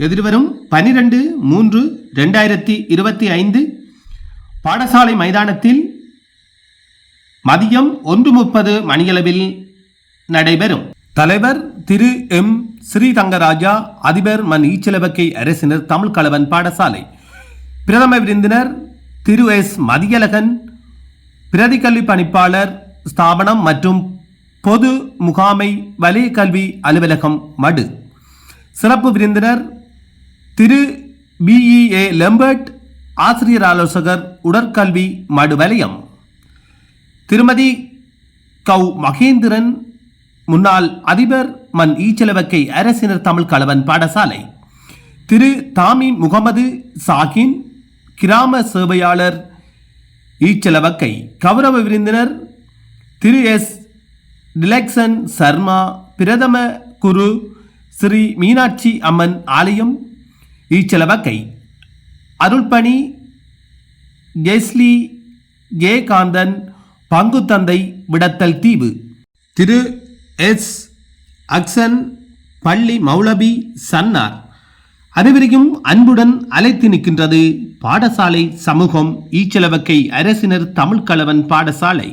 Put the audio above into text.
எதிர்வரும் 12/3/2025 பாடசாலை மைதானத்தில் மதியம் 1:30 மணியளவில் நடைபெறும். தலைவர் திரு எம் ஸ்ரீதங்கராஜா, அதிபர் மன் ஈச்சலவக்கை அரசினர் தமிழ் கலவன் பாடசாலை. பிரதம விருந்தினர் திரு எஸ் மதியழகன், பிரதி கல்வி பணிப்பாளர் ஸ்தாபனம் மற்றும் பொது முகாமை வலய கல்வி அலுவலகம் மடு. சிறப்பு விருந்தினர் திரு BEA லெம்பர்ட், ஆசிரியர் ஆலோசகர் உடற்கல்வி மடு வலயம். திருமதி கௌ மகேந்திரன், முன்னாள் அதிபர் மன் ஈச்சலவக்கை அரசினர் தமிழ் கலவன் பாடசாலை. திரு தாமி முகமது சாகின், கிராம சேவையாளர் ஈச்சலவக்கை. கௌரவ விருந்தினர் திரு எஸ் டிலக்சன் சர்மா, பிரதம குரு ஸ்ரீ மீனாட்சி அம்மன் ஆலயம் ஈச்சலவக்கை. அருள்பணி ஜெஸ்லி ஜெயகாந்தன், பங்கு தந்தை விடத்தல் தீவு. திரு எஸ் அக்சன், பள்ளி மௌலபி சன்னார். அனைவரையும் அன்புடன் அழைத்து நிற்கின்றது பாடசாலை சமூகம் ஈச்சலவக்கை அரசினர் தமிழ் கலவன் பாடசாலை.